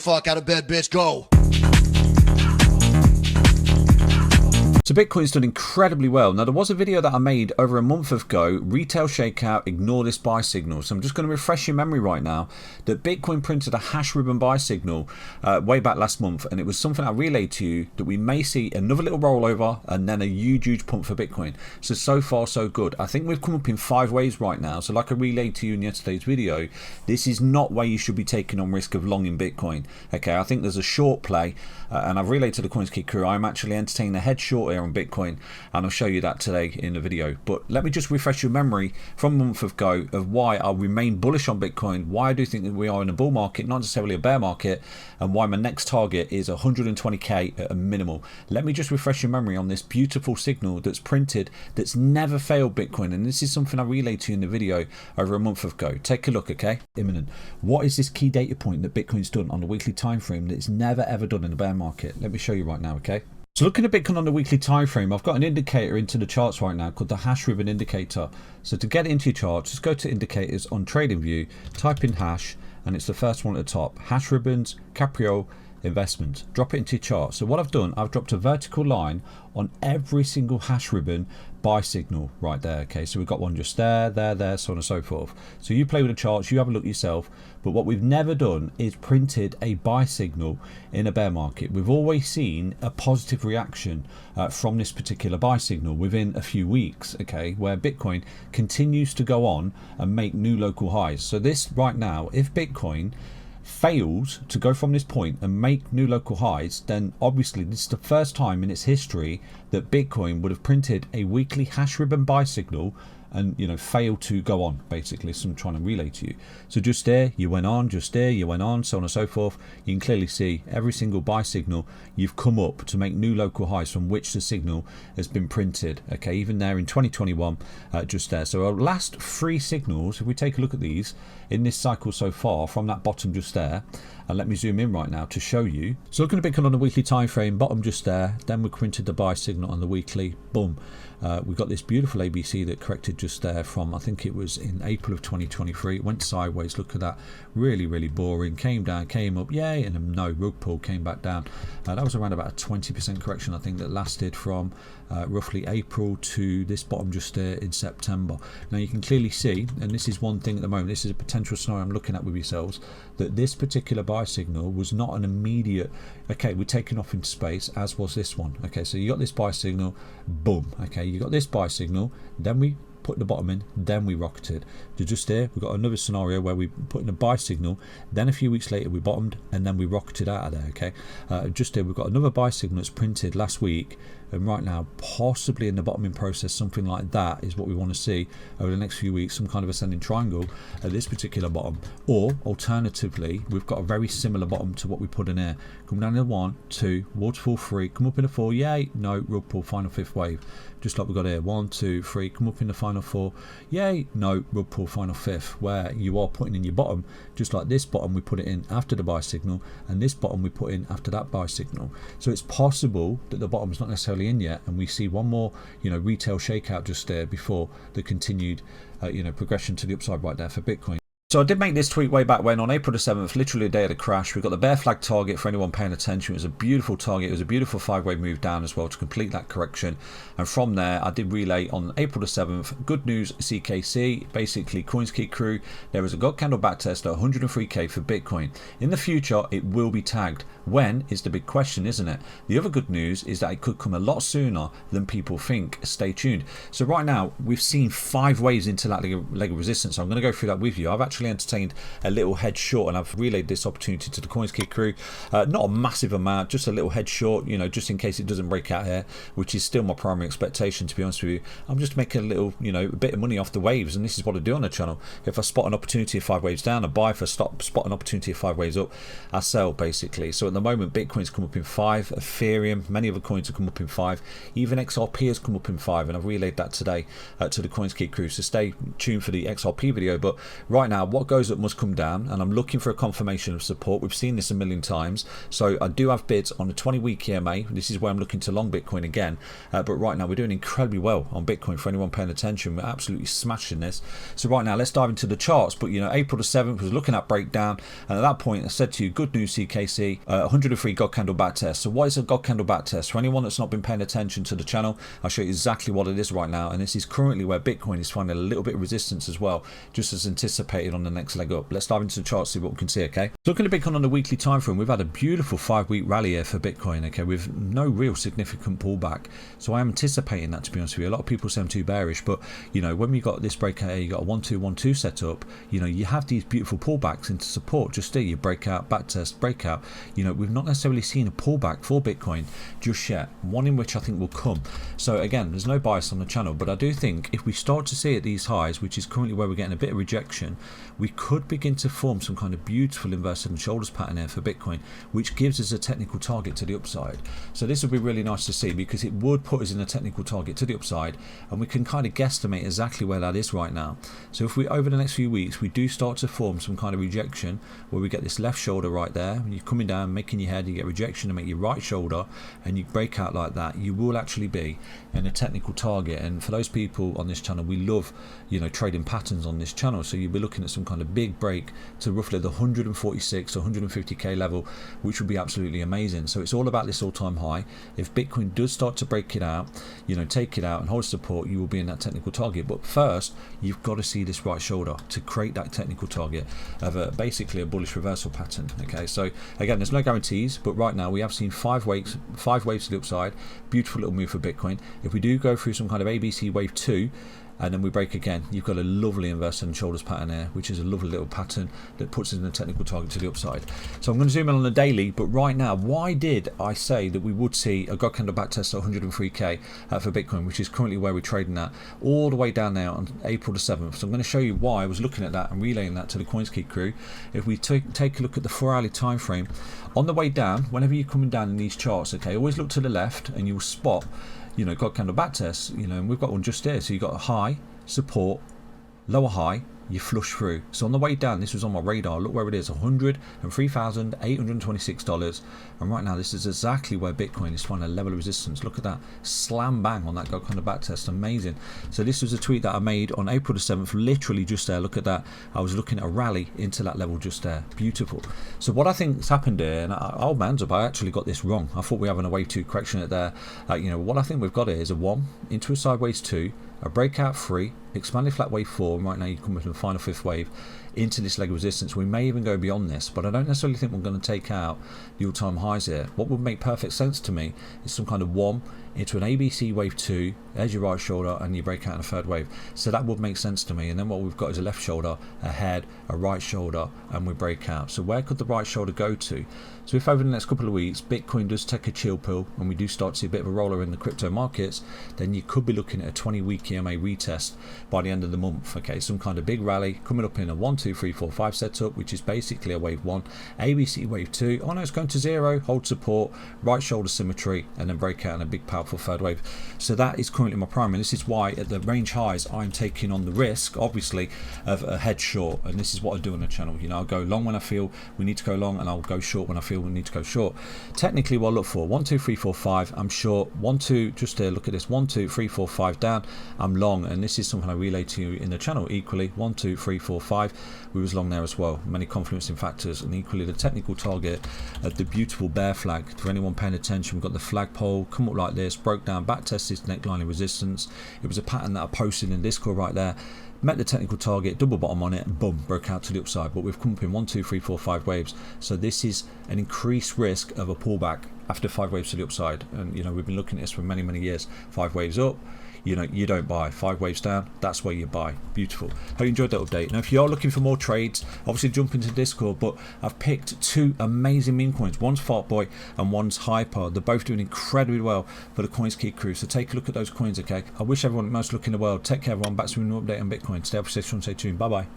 fuck out of bed, bitch. Go. So Bitcoin's done incredibly well. Now there was a video that I made over a month ago, retail shakeout, ignore this buy signal. So I'm just going to refresh your memory right now that Bitcoin printed a hash ribbon buy signal way back last month, and it was something I relayed to you that we may see another little rollover and then a huge pump for Bitcoin. So far so good. I think we've come up in 5 ways right now. So like I relayed to you in yesterday's video, this is not where you should be taking on risk of longing Bitcoin. Okay, I think there's a short play, and I've relayed to the CoinsKid crew, I'm actually entertaining a head short here on Bitcoin, and I'll show you that today in the video. But let me just refresh your memory from a month ago of why I remain bullish on Bitcoin, why I do think that we are in a bull market, not necessarily a bear market, and why my next target is 120k at a minimal. Let me just refresh your memory on this beautiful signal that's printed, that's never failed Bitcoin, and this is something I relayed to you in the video over a month ago. Take a look, okay? Imminent. What is this key data point that Bitcoin's done on the weekly time frame that it's never ever done in a bear market? Let me show you right now, okay? So looking at Bitcoin on the weekly time frame, I've got an indicator into the charts right now called the hash ribbon indicator. So to get into your chart, just go to indicators on TradingView, type in hash, and it's the first one at the top. Hash ribbons, Capriol, investment. Drop it into your chart. So what I've done, I've dropped a vertical line on every single hash ribbon buy signal right there. Okay, so we've got one just there, so on and so forth. So you play with the charts, you have a look yourself. But what we've never done is printed a buy signal in a bear market. We've always seen a positive reaction from this particular buy signal within a few weeks, okay, where Bitcoin continues to go on and make new local highs. So this right now, if Bitcoin fails to go from this point and make new local highs, then obviously this is the first time in its history that Bitcoin would have printed a weekly hash ribbon buy signal and, you know, fail to go on, basically. So I'm trying to relay to you. So just there you went on, just there you went on, so on and so forth. You can clearly see every single buy signal you've come up to make new local highs from which the signal has been printed. Okay, even there in 2021, just there. So our last 3 signals, if we take a look at these in this cycle so far, from that bottom just there, and let me zoom in right now to show you. So looking at Bitcoin on the weekly time frame, bottom just there, then we printed the buy signal on the weekly, boom. We've got this beautiful ABC that corrected just there from, I think it was in April of 2023. It went sideways, look at that, really boring, came down, came up, yay, and then no, rug pull, came back down. That was around about a 20% correction, I think, that lasted from roughly April to this bottom just there in September. Now you can clearly see, and this is one thing at the moment, this is a potential scenario I'm looking at with yourselves, that this particular buy signal was not an immediate, okay, we're taking off into space, as was this one. Okay, so you got this buy signal, boom. Okay, you got this buy signal, then we put the bottom in, then we rocketed. So just there, we've got another scenario where we put in a buy signal, then a few weeks later we bottomed, and then we rocketed out of there. Okay, just there, we've got another buy signal that's printed last week, and right now possibly in the bottoming process, something like that is what we want to see over the next few weeks, some kind of ascending triangle at this particular bottom. Or alternatively, we've got a very similar bottom to what we put in here. Come down to 1, 2, waterfall 3, come up in a 4, yay, no, rug pull, final 5th wave, just like we got here. 1, 2, 3, come up in the final 4, yay, no, rug pull, final 5th, where you are putting in your bottom, just like this bottom we put it in after the buy signal, and this bottom we put in after that buy signal. So it's possible that the bottom is not necessarily in yet, and we see one more, you know, retail shakeout just there before the continued you know, progression to the upside right there for Bitcoin. So I did make this tweet way back when, on April the 7th, literally the day of the crash. We got the bear flag target for anyone paying attention. It was a beautiful target. It was a beautiful 5-wave move down as well to complete that correction. And from there, I did relay on April the 7th. Good news, CKC, basically CoinsKid crew. There is a God candle backtest at 103k for Bitcoin. In the future, it will be tagged. When is the big question, isn't it? The other good news is that it could come a lot sooner than people think. Stay tuned. So right now, we've seen 5 waves into that leg of resistance. So I'm going to go through that with you. I've actually entertained a little head short, and I've relayed this opportunity to the CoinsKid crew. Not a massive amount, just a little head short, you know, just in case it doesn't break out here, which is still my primary expectation, to be honest with you. I'm just making a little, you know, a bit of money off the waves, and this is what I do on the channel. If I spot an opportunity of 5 waves down, I buy. If I spot an opportunity of 5 waves up, I sell, basically. So at the moment, Bitcoin's come up in 5, Ethereum, many other coins have come up in 5, even XRP has come up in 5, and I've relayed that today to the CoinsKid crew. So stay tuned for the XRP video. But right now, what goes up must come down, and I'm looking for a confirmation of support. We've seen this a million times. So I do have bids on a 20-week EMA. This is where I'm looking to long Bitcoin again. But right now we're doing incredibly well on Bitcoin. For anyone paying attention, we're absolutely smashing this. So right now let's dive into the charts. But April the 7th was looking at breakdown, and at that point I said to you, good news CKC, 103 God candle back test. So what is a God candle back test? For anyone that's not been paying attention to the channel, I'll show you exactly what it is right now. And this is currently where Bitcoin is finding a little bit of resistance as well, just as anticipated on the next leg up. Let's dive into the charts, see what we can see. Okay, so looking at Bitcoin on the weekly time frame, we've had a beautiful 5-week rally here for Bitcoin, okay, with no real significant pullback. So I am anticipating that, to be honest with you. A lot of people say I'm too bearish, but when we got this breakout here, you got a 1-2-1-2 set up, you have these beautiful pullbacks into support. Just there, you breakout, back test, breakout. We've not necessarily seen a pullback for Bitcoin just yet, one in which I think will come. So again, there's no bias on the channel, but I do think if we start to see at these highs, which is currently where we're getting a bit of rejection, we could begin to form some kind of beautiful inverted and shoulders pattern here for Bitcoin, which gives us a technical target to the upside. So this would be really nice to see, because it would put us in a technical target to the upside, and we can kind of guesstimate exactly where that is right now. So if we, over the next few weeks, we do start to form some kind of rejection where we get this left shoulder right there, when you're coming down, making your head, you get rejection and make your right shoulder, and you break out like that, you will actually be in a technical target. And for those people on this channel, we love trading patterns on this channel, so you'll be looking at some kind of big break to roughly the 146 or 150k level, which would be absolutely amazing. So it's all about this all-time high. If Bitcoin does start to break it out, take it out and hold support, you will be in that technical target. But first, you've got to see this right shoulder to create that technical target of basically a bullish reversal pattern. Okay, so again, there's no guarantees, but right now we have seen five waves to the upside. Beautiful little move for Bitcoin. If we do go through some kind of ABC wave 2 and then we break again, you've got a lovely inverted and shoulders pattern there, which is a lovely little pattern that puts us in a technical target to the upside. So I'm going to zoom in on the daily, but right now, why did I say that we would see a God candle back test at 103k for Bitcoin, which is currently where we're trading at, all the way down there on April the 7th. So I'm going to show you why I was looking at that and relaying that to the CoinsKid crew. If we take a look at the 4-hourly time frame, on the way down, whenever you're coming down in these charts, okay, always look to the left and you'll spot God candle back tests, and we've got one just there. So you got a high, support, lower high, you flush through. So on the way down, this was on my radar. Look where it is, $103,826. And right now, this is exactly where Bitcoin is finding a level of resistance. Look at that, slam bang on that God candle back test, amazing. So this was a tweet that I made on April the 7th, literally just there. Look at that. I was looking at a rally into that level just there. Beautiful. So what I think has happened here, and old man's up, I actually got this wrong. I thought we were having a wave 2 correction at there. What I think we've got here is a 1 into a sideways 2, a breakout 3, expanded flat wave 4, and right now you come with the final 5th wave into this leg of resistance. We may even go beyond this, but I don't necessarily think we're going to take out the all-time highs here. What would make perfect sense to me is some kind of 1 into an ABC wave 2, there's your right shoulder, and you break out in a 3rd wave. So that would make sense to me. And then what we've got is a left shoulder, a head, a right shoulder, and we break out. So where could the right shoulder go to? So if over the next couple of weeks Bitcoin does take a chill pill and we do start to see a bit of a roller in the crypto markets, then you could be looking at a 20-week EMA retest by the end of the month. Okay, some kind of big rally coming up in a 1, 2, 3, 4, 5 setup, which is basically a wave 1, ABC wave 2. Oh no, it's going to 0, hold support, right shoulder symmetry, and then break out in a big powerful 3rd wave. So that is currently my primary. This is why at the range highs I'm taking on the risk, obviously, of a head short. And this is what I do on the channel. I'll go long when I feel we need to go long, and I'll go short when I feel we need to go short. Technically, what I look for, 1, 2, 3, 4, 5, I'm short. 1, 2, just there, look at this, 1, 2, 3, 4, 5 down, I'm long. And this is something I relay to you in the channel equally. 1, 2, 3, 4, 5, we was long there as well. Many confluencing factors, and equally the technical target at the beautiful bear flag. For anyone paying attention, we've got the flagpole come up like this, broke down, back tested neckline of resistance. It was a pattern that I posted in Discord right there. Met the technical target, double bottom on it, and boom, broke out to the upside. But we've come up in 1, 2, 3, 4, 5 waves. So this is an increased risk of a pullback after 5 waves to the upside. And we've been looking at this for many, many years. 5 waves up, you don't buy. 5 waves down, that's where you buy. Beautiful. Hope you enjoyed that update. Now, if you are looking for more trades, obviously jump into Discord, but I've picked 2 amazing meme coins. One's Fartboy and one's Hyper. They're both doing incredibly well for the CoinsKid crew. So take a look at those coins, okay? I wish everyone the most luck in the world. Take care, everyone. Back to an update on Bitcoin. Stay up, stay strong, stay tuned. Bye-bye.